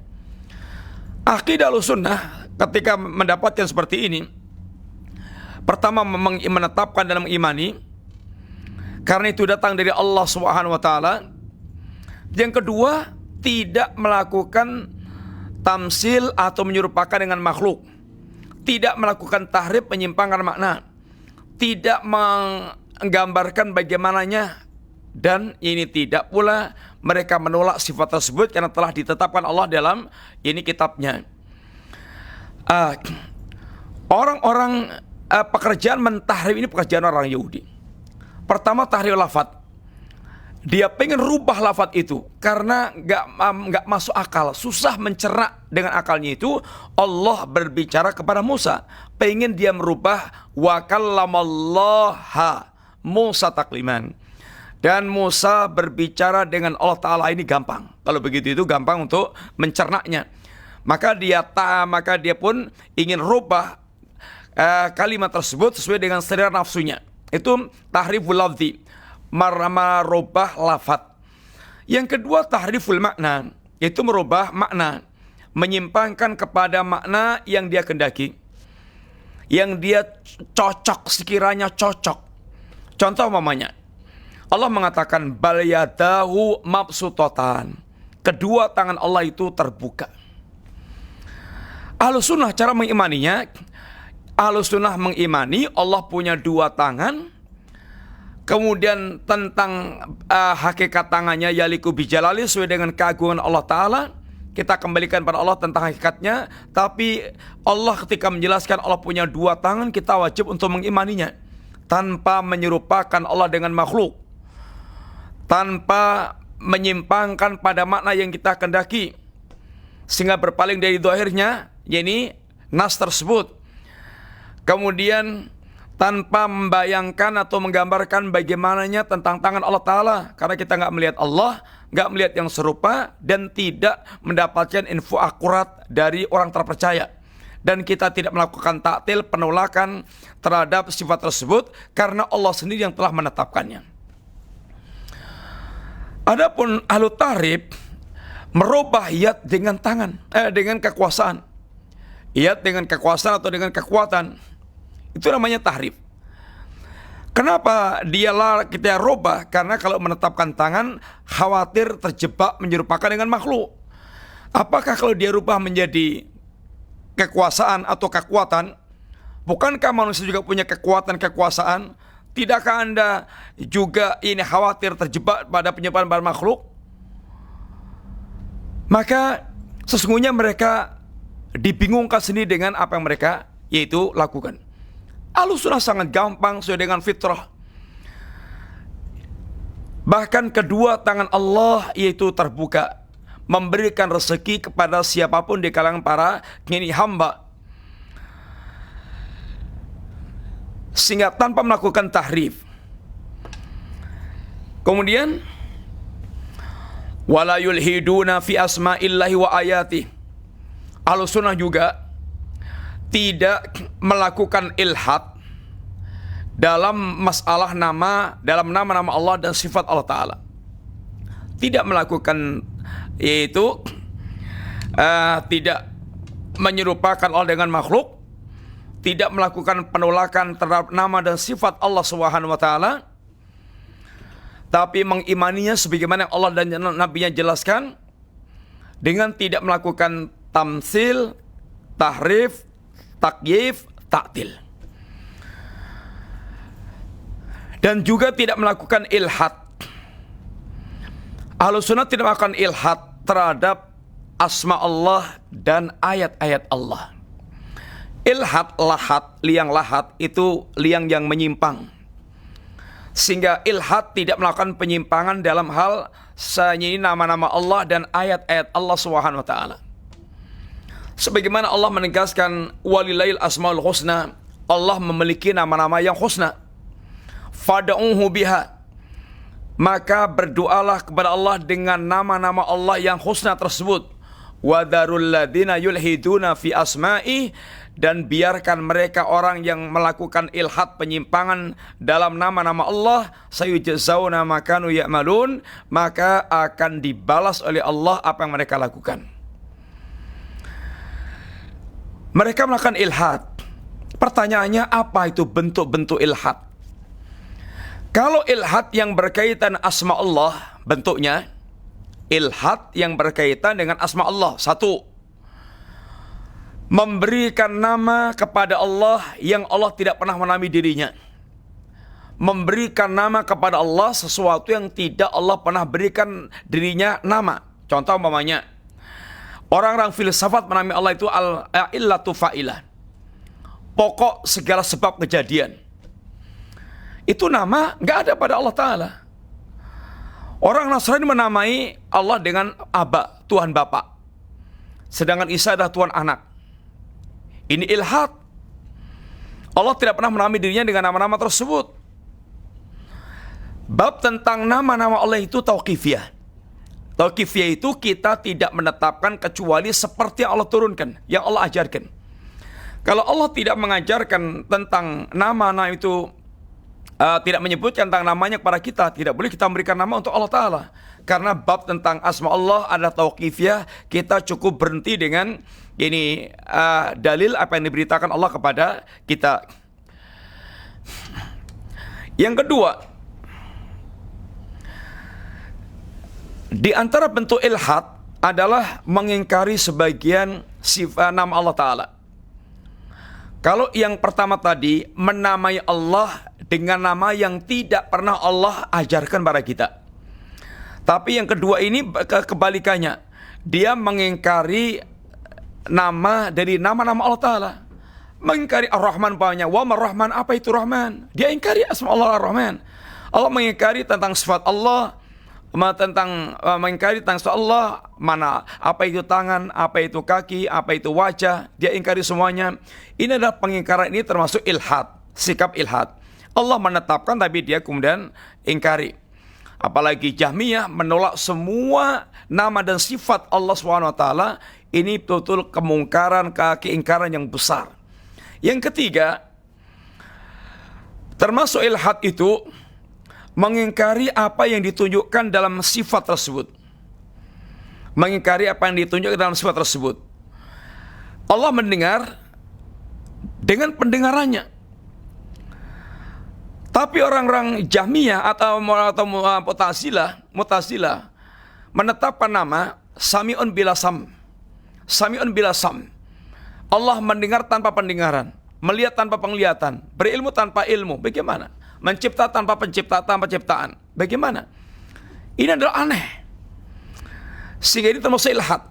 Aqidah Ahlussunnah ketika mendapatkan seperti ini, pertama menetapkan dalam imani, karena itu datang dari Allah Subhanahu wa Ta'ala. Yang kedua, tidak melakukan tamsil atau menyerupakan dengan makhluk, tidak melakukan tahrif menyimpangkan makna, tidak menggambarkan bagaimananya, dan ini tidak pula mereka menolak sifat tersebut karena telah ditetapkan Allah dalam kitabnya. Orang-orang pekerjaan mentahrif ini pekerjaan orang Yahudi. Pertama, tahrif lafaz. Dia pengen rubah lafaz itu karena nggak masuk akal, susah mencerna dengan akalnya itu. Allah berbicara kepada Musa, pengen dia merubah wa kallamallaha Musa takliman, dan Musa berbicara dengan Allah Ta'ala. Ini gampang, kalau begitu itu gampang untuk mencernanya. Maka dia pun ingin rubah kalimat tersebut sesuai dengan selera nafsunya. Itu tahriful lafzi, merubah lafaz. Yang kedua, tahriful makna, yaitu merubah makna, menyimpangkan kepada makna yang dia kehendaki, yang dia cocok, sekiranya cocok. Contoh umpamanya, Allah mengatakan bal yadahu mabsutatan, kedua tangan Allah itu terbuka. Ahlussunnah cara mengimaninya, Ahlussunnah mengimani Allah punya dua tangan. Kemudian tentang hakikat tangannya yaliku bijalali, sesuai dengan keagungan Allah Ta'ala, kita kembalikan pada Allah tentang hakikatnya. Tapi Allah ketika menjelaskan Allah punya dua tangan, kita wajib untuk mengimaninya tanpa menyerupakan Allah dengan makhluk, tanpa menyimpangkan pada makna yang kita kehendaki sehingga berpaling dari zahirnya, yakni nas tersebut. Kemudian tanpa membayangkan atau menggambarkan bagaimananya tentang tangan Allah Ta'ala. Karena kita nggak melihat Allah, nggak melihat yang serupa, dan tidak mendapatkan info akurat dari orang terpercaya. Dan kita tidak melakukan taktil, penolakan terhadap sifat tersebut, karena Allah sendiri yang telah menetapkannya. Adapun ahlu tahrif merubah yad dengan tangan, dengan kekuasaan. Yad dengan kekuasaan atau dengan kekuatan. Itu namanya tahrif. Kenapa kita rubah? Karena kalau menetapkan tangan, khawatir terjebak menyerupakan dengan makhluk. Apakah kalau dia rubah menjadi kekuasaan atau kekuatan, bukankah manusia juga punya kekuatan kekuasaan? Tidakkah Anda juga ini khawatir terjebak pada penyebab makhluk? Maka sesungguhnya mereka dibingungkan sendiri dengan apa yang mereka yaitu lakukan. Ahlussunnah sangat gampang sesuai dengan fitrah. Bahkan kedua tangan Allah yaitu terbuka, memberikan rezeki kepada siapapun di kalangan para hamba, sehingga tanpa melakukan tahrif. Kemudian wala yulhiduna fi asma'illahi wa ayatih. Ahlussunnah juga tidak melakukan ilhad dalam masalah dalam nama-nama Allah dan sifat Allah Ta'ala. Tidak melakukan, yaitu tidak menyerupakan Allah dengan makhluk, tidak melakukan penolakan terhadap nama dan sifat Allah Subhanahu wa Ta'ala, tapi mengimaninya sebagaimana Allah dan Nabi-Nya jelaskan, dengan tidak melakukan tamsil, tahrif, takyif, taktil. Dan juga tidak melakukan ilhad. Ahlussunnah tidak melakukan ilhad terhadap asma Allah dan ayat-ayat Allah. Ilhad, lahat, liang lahat itu liang yang menyimpang. Sehingga ilhad tidak melakukan penyimpangan dalam hal ini nama-nama Allah dan ayat-ayat Allah Subhanahu wa Ta'ala. Sebagaimana Allah menegaskan walillahil asmaul husna, Allah memiliki nama-nama yang husna. Fad'uhu biha, maka berdoalah kepada Allah dengan nama-nama Allah yang husna tersebut. Wadarul ladzina yulhiduna fi asma'i, dan biarkan mereka orang yang melakukan ilhad penyimpangan dalam nama-nama Allah, sayujzauna ma kanu ya'malun, maka akan dibalas oleh Allah apa yang mereka lakukan. Mereka melakukan ilhad. Pertanyaannya, apa itu bentuk-bentuk ilhad? Kalau ilhad yang berkaitan asma Allah, bentuknya ilhad yang berkaitan dengan asma Allah. Satu, memberikan nama kepada Allah yang Allah tidak pernah menamai dirinya. Memberikan nama kepada Allah sesuatu yang tidak Allah pernah berikan dirinya nama. Contoh umpamanya, orang-orang filsafat menamai Allah itu al-illatu fa'ilah, pokok segala sebab kejadian. Itu nama nggak ada pada Allah Ta'ala. Orang Nasrani menamai Allah dengan Aba, Tuhan Bapa, sedangkan Isa adalah Tuhan Anak. Ini ilhad. Allah tidak pernah menamai dirinya dengan nama-nama tersebut. Bab tentang nama-nama Allah itu tauqifiyah. Tauqifiyah itu kita tidak menetapkan kecuali seperti yang Allah turunkan, yang Allah ajarkan. Kalau Allah tidak mengajarkan tentang nama-nama itu, tidak menyebutkan tentang namanya kepada kita, tidak boleh kita memberikan nama untuk Allah Ta'ala. Karena bab tentang asma Allah adalah tauqifiyah, kita cukup berhenti dengan ini dalil apa yang diberitakan Allah kepada kita. Yang kedua, di antara bentuk ilhad adalah mengingkari sebagian sifat nama Allah Ta'ala. Kalau yang pertama tadi, menamai Allah dengan nama yang tidak pernah Allah ajarkan pada kita. Tapi yang kedua ini kebalikannya. Dia mengingkari nama dari nama-nama Allah Ta'ala. Mengingkari Ar-Rahman umpamanya. Wa mar-Rahman, apa itu Rahman? Dia ingkari asma Allah Ar-Rahman. Allah mengingkari tentang sifat Allah, mengingkari tentang sifat Allah, mana apa itu tangan, apa itu kaki, apa itu wajah, dia ingkari semuanya. Ini adalah pengingkaran, ini termasuk ilhad. sikap ilhad. Allah menetapkan tapi dia kemudian ingkari. Apalagi Jahmiyah menolak semua nama dan sifat Allah SWT. Ini betul-betul kemungkaran, keingkaran yang besar. Yang ketiga, termasuk ilhad itu mengingkari apa yang ditunjukkan dalam sifat tersebut. Mengingkari apa yang ditunjukkan dalam sifat tersebut. Allah mendengar dengan pendengarannya. Tapi orang-orang Jahmiyah atau Mu'tazilah menetapkan nama Sami'un bila sam. Sami'un bila sam. Allah mendengar tanpa pendengaran, melihat tanpa penglihatan, berilmu tanpa ilmu. Bagaimana? Mencipta tanpa pencipta, tanpa ciptaan. Bagaimana? Ini adalah aneh. Sehingga ini termasuk ilhad,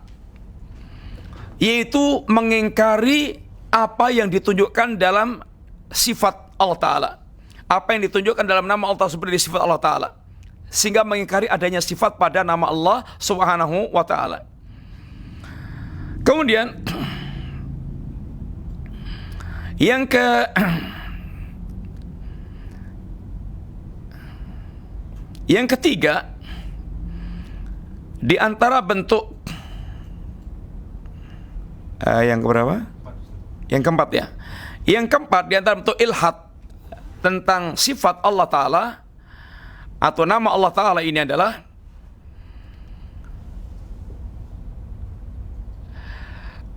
yaitu mengingkari apa yang ditunjukkan dalam sifat Allah Ta'ala. Apa yang ditunjukkan dalam nama Allah seperti sifat Allah Ta'ala. Sehingga mengingkari adanya sifat pada nama Allah Subhanahu wa Ta'ala. Kemudian yang ketiga, di antara bentuk yang keberapa? Yang keempat ya. Yang keempat di antara bentuk ilhad tentang sifat Allah Ta'ala atau nama Allah Ta'ala ini adalah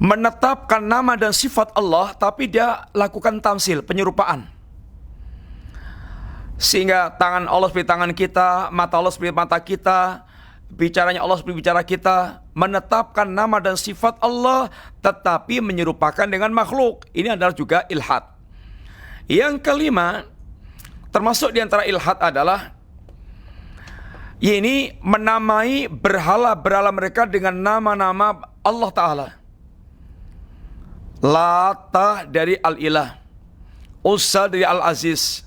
menetapkan nama dan sifat Allah tapi dia lakukan tamsil, penyerupaan. Sehingga tangan Allah seperti tangan kita, mata Allah seperti mata kita, bicaranya Allah seperti bicara kita. Menetapkan nama dan sifat Allah tetapi menyerupakan dengan makhluk. Ini adalah juga ilhad. Yang kelima, termasuk di antara ilhad adalah ini menamai berhala-berhala mereka dengan nama-nama Allah Ta'ala. Lata dari Al-Ilah, Uzza dari Al-Aziz,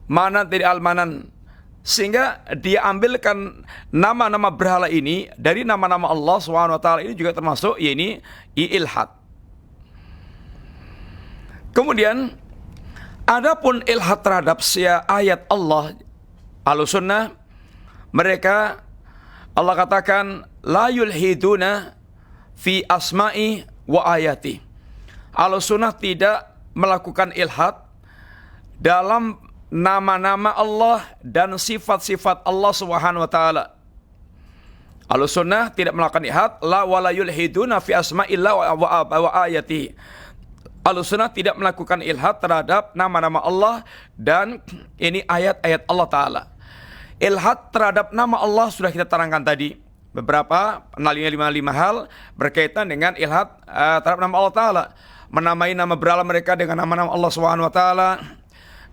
Manat dari Al-Manan. Sehingga dia ambilkan nama-nama berhala ini dari nama-nama Allah SWT. Ini juga termasuk ini ilhad. Kemudian adapun ilhad terhadap ayat Allah, Ahlussunnah, mereka Allah katakan la yulhiduna fi asma'i wa ayati. Ahlussunnah tidak melakukan ilhad dalam nama-nama Allah dan sifat-sifat Allah Subhanahu wa Ta'ala. Ahlussunnah tidak melakukan ilhad la wala yulhiduna fi asma'illah wa ayati. Ahlussunnah tidak melakukan ilhad terhadap nama-nama Allah dan ini ayat-ayat Allah Ta'ala. Ilhad terhadap nama Allah sudah kita terangkan tadi. Beberapa 5 hal berkaitan dengan ilhad terhadap nama Allah Ta'ala. Menamai nama berhala mereka dengan nama-nama Allah Subhanahu wa Ta'ala.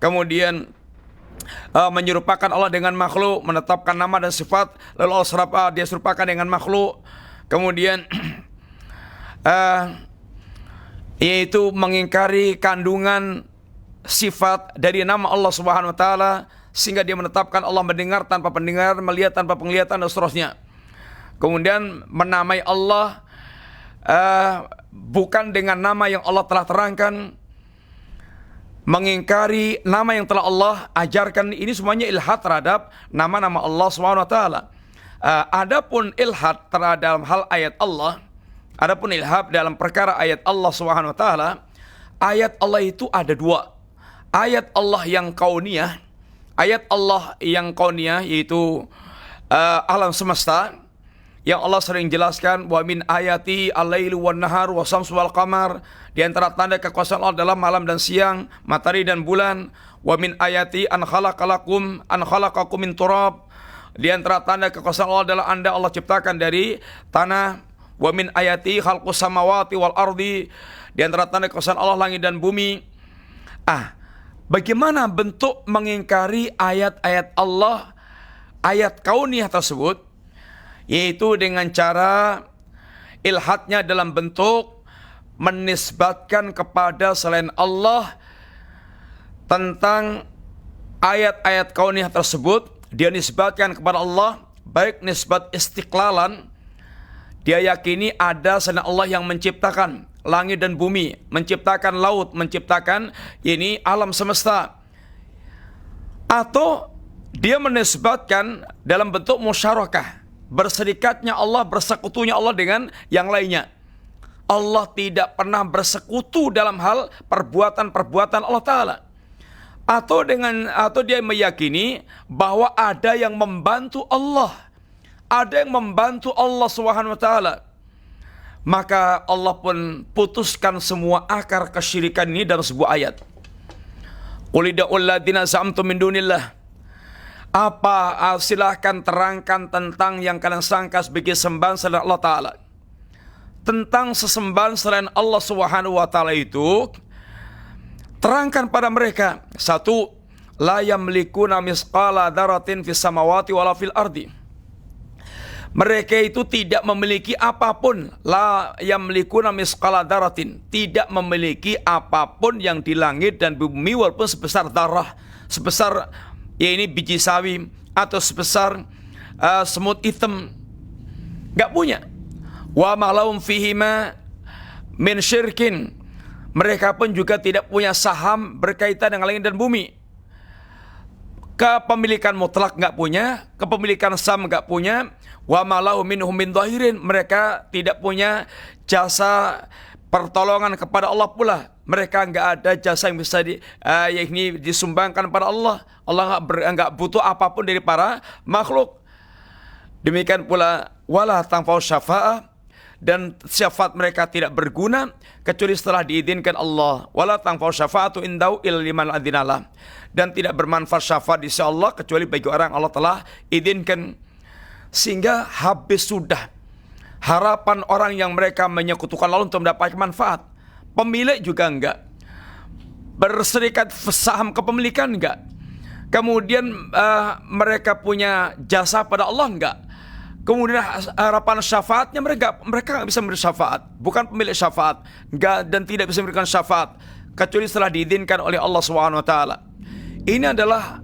Kemudian menyerupakan Allah dengan makhluk, menetapkan nama dan sifat lalu Allah dia serupakan dengan makhluk. Kemudian yaitu mengingkari kandungan sifat dari nama Allah Subhanahu wa Ta'ala, sehingga dia menetapkan Allah mendengar tanpa pendengar, melihat tanpa penglihatan dan seterusnya. Kemudian menamai Allah bukan dengan nama yang Allah telah terangkan, mengingkari nama yang telah Allah ajarkan. Ini semuanya ilhad terhadap nama-nama Allah SWT. Adapun ilhad terhadap hal ayat Allah, adapun ilhad dalam perkara ayat Allah SWT, ayat Allah itu ada dua. Ayat Allah yang kauniyah, ayat Allah yang kauniyah yaitu alam semesta, yang Allah sering jelaskan wa min ayati al-lailu wan nahar wa samsu wal qamar. Di antara tanda kekuasaan Allah adalah malam dan siang, matahari dan bulan. Wa min ayati an khalaqakum min turab. Di antara tanda kekuasaan Allah adalah Allah ciptakan dari tanah. Wa min ayati khalqus samawati wal ardi. Di antara tanda kekuasaan Allah langit dan bumi. Bagaimana bentuk mengingkari ayat-ayat Allah, ayat kauniyah tersebut? Yaitu dengan cara ilhadnya dalam bentuk menisbatkan kepada selain Allah tentang ayat-ayat kauniyah tersebut. Dia nisbatkan kepada Allah, baik nisbat istiqlalan, dia yakini ada selain Allah yang menciptakan, langit dan bumi, menciptakan laut, menciptakan ini alam semesta. Atau dia menisbatkan dalam bentuk musyarakah, berserikatnya Allah, bersekutunya Allah dengan yang lainnya. Allah tidak pernah bersekutu dalam hal perbuatan-perbuatan Allah Ta'ala. Atau dia meyakini bahwa ada yang membantu Allah, ada yang membantu Allah Subhanahu wa Ta'ala. Maka Allah pun putuskan semua akar kesyirikan ini dalam sebuah ayat. Qul ida'ul ladzina za'amtum min dunillah. Silahkan terangkan tentang yang kalian sangka sebagai sembahan selain Allah Ta'ala. Tentang sesembahan selain Allah Subhanahu wa Ta'ala itu, terangkan pada mereka. Satu, la yamlikuna misqala dzarratin fis samawati wala fil ardi. Mereka itu tidak memiliki apapun, la yamlikuna misqala dzarratin, tidak memiliki apapun yang di langit dan bumi walaupun sebesar darah, sebesar ini biji sawi atau sebesar semut hitam, enggak punya. Wa malahum fihima min syirkin. Mereka pun juga tidak punya saham berkaitan dengan langit dan bumi. Kepemilikan mutlak enggak punya, kepemilikan saham enggak punya. Wa malahu minhum min dhahirin. Mereka tidak punya jasa pertolongan kepada Allah pula. Mereka enggak ada jasa yang bisa disumbangkan pada Allah. Allah enggak butuh apapun dari para makhluk. Demikian pula wala tanfa'u syafa'ah, dan syafaat mereka tidak berguna kecuali setelah diizinkan Allah. Wala tanfa'u syafa'atu indahu illa liman adzinalah, dan tidak bermanfaat syafaat di sisi Allah kecuali bagi orang Allah telah izinkan. Sehingga habis sudah harapan orang yang mereka menyekutukan Allah untuk mendapatkan manfaat. Pemilik juga enggak, berserikat saham kepemilikan enggak, kemudian mereka punya jasa pada Allah enggak. Kemudian harapan syafaatnya mereka nggak bisa memberi syafaat, bukan pemilik syafaat, nggak, dan tidak bisa memberikan syafaat kecuali setelah diizinkan oleh Allah Subhanahu wa Ta'ala. Ini adalah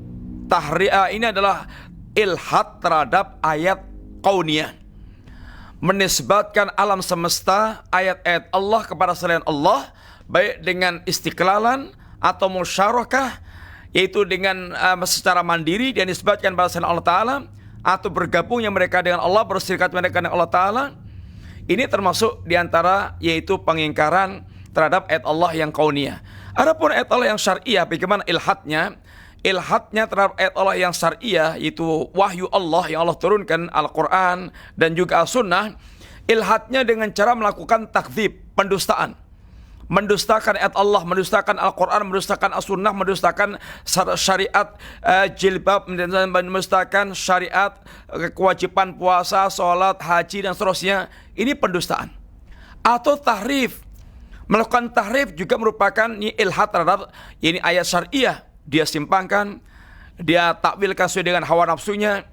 ilhad terhadap ayat kauniyah, menisbatkan alam semesta, ayat-ayat Allah kepada selain Allah, baik dengan istiqlalan atau musyarakah, yaitu dengan secara mandiri dan disebutkan pada selain Allah Ta'ala, atau bergabungnya mereka dengan Allah, berserikat mereka dengan Allah Ta'ala. Ini termasuk diantara yaitu pengingkaran terhadap ayat Allah yang kauniyah. Adapun ayat Allah yang syariah, bagaimana ilhadnya? Ilhadnya terhadap ayat Allah yang syariah, yaitu wahyu Allah yang Allah turunkan, Al-Quran dan juga As-Sunnah. Ilhadnya dengan cara melakukan takdzib, pendustaan, mendustakan ayat Allah, mendustakan Al-Quran, mendustakan As-Sunnah, mendustakan syariat jilbab, mendustakan syariat kewajiban puasa, sholat, haji, dan seterusnya. Ini pendustaan. Atau tahrif, melakukan tahrif juga merupakan ilhad terhadap ini ayat syariah. Dia simpangkan, dia takwilkan sesuai dengan hawa nafsunya,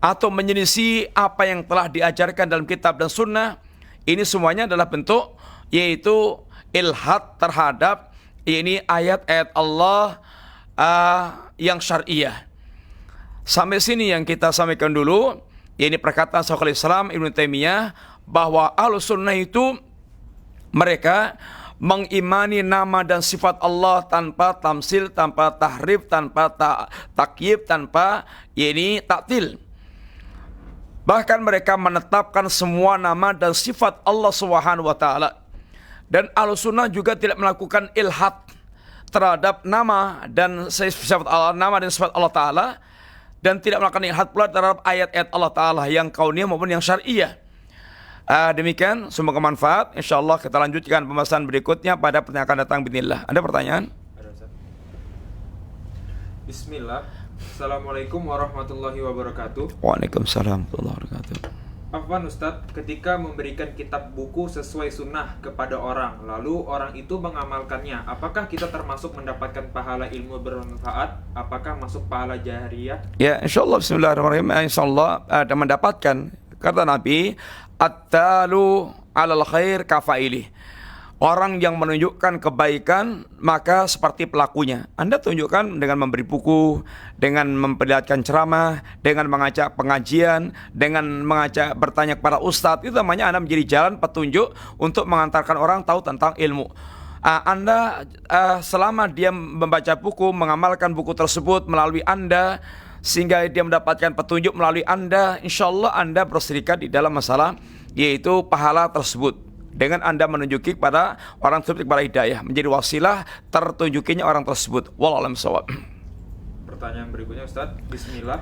atau menyelisih apa yang telah diajarkan dalam kitab dan sunnah. Ini semuanya adalah bentuk yaitu ilhad terhadap ini ayat-ayat Allah yang syariah. Sampai sini yang kita sampaikan dulu. Ini perkataan Syekhul Islam Ibnu Taimiyah bahwa Ahlussunnah itu mereka mengimani nama dan sifat Allah tanpa tamsil, tanpa tahrif, tanpa takyib, tanpa ini taktil. Bahkan mereka menetapkan semua nama dan sifat Allah Subhanahu wa Ta'ala. Dan Ahlussunnah juga tidak melakukan ilhad terhadap nama dan sifat Allah, nama dan sifat Allah Ta'ala, dan tidak melakukan ilhad pula terhadap ayat-ayat Allah Ta'ala yang kauniyah maupun yang syariah. Demikian, semoga manfaat. InsyaAllah kita lanjutkan pembahasan berikutnya pada pertanyaan akan datang. Bismillah. Ada pertanyaan? Bismillah. Assalamualaikum warahmatullahi wabarakatuh. Waalaikumsalam warahmatullahi wabarakatuh. Afwan Ustadz, ketika memberikan kitab buku sesuai sunnah kepada orang, lalu orang itu mengamalkannya, apakah kita termasuk mendapatkan pahala ilmu bermanfaat? Apakah masuk pahala jariyah? Ya, insyaAllah, bismillahirrahmanirrahim. InsyaAllah ada mendapatkan. Kata Nabi, at-talu alal khair kafailih. Orang yang menunjukkan kebaikan maka seperti pelakunya. Anda tunjukkan dengan memberi buku, dengan memperlihatkan ceramah, dengan mengajak pengajian, dengan mengajak bertanya kepada ustadz. Itu namanya Anda menjadi jalan petunjuk untuk mengantarkan orang tahu tentang ilmu. Anda selama dia membaca buku, mengamalkan buku tersebut melalui Anda, sehingga dia mendapatkan petunjuk melalui Anda, insya Allah Anda berserikat di dalam masalah yaitu pahala tersebut. Dengan Anda menunjuki kepada orang tersebut kepada hidayah, menjadi wasilah tertunjukinya orang tersebut. Wallahu a'lam bishawab. Pertanyaan berikutnya Ustadz, Bismillah.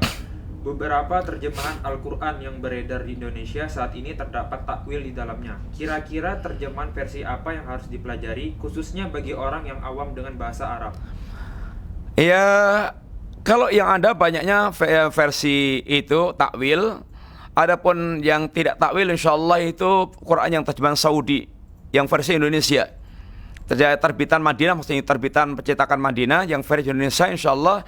Beberapa terjemahan Al-Quran yang beredar di Indonesia saat ini terdapat takwil di dalamnya. Kira-kira terjemahan versi apa yang harus dipelajari, khususnya bagi orang yang awam dengan bahasa Arab? Ya, kalau yang ada banyaknya versi itu takwil. Adapun yang tidak takwil insyaallah itu Quran yang terjemahan Saudi, yang versi Indonesia. Terbitan Madinah, maksudnya terbitan percetakan Madinah, yang versi Indonesia insyaallah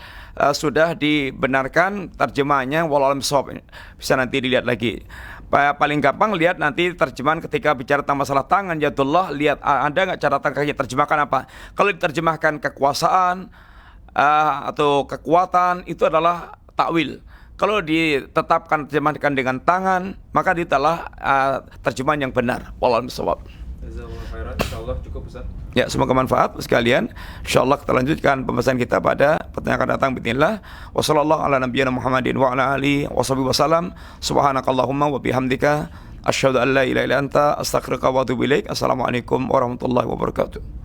sudah dibenarkan terjemahannya, wallahu a'lam bishawab. Bisa nanti dilihat lagi. Paling gampang lihat nanti terjemahan ketika bicara tentang masalah tangan yadullah, lihat ada nggak catatan kakinya terjemahkan apa. Kalau diterjemahkan kekuasaan atau kekuatan itu adalah takwil. Kalau ditetapkan terjemahkan dengan tangan, maka itu adalah terjemahan yang benar. Wallahu a'lam bishawab. Jazakallahu khairan. Insyaallah cukup Ustaz. Ya, semoga manfaat sekalian. Insyaallah kita lanjutkan pembahasan kita pada pertanyaan akan datang bismillah. Wassallallahu ala nabiyyina Muhammadin wa ala alihi washabihi wasallam. Subhanakallahumma wa bihamdika asyhadu an la ilaha illa anta astaghfiruka wa atubu ilaik. Assalamualaikum warahmatullahi wabarakatuh.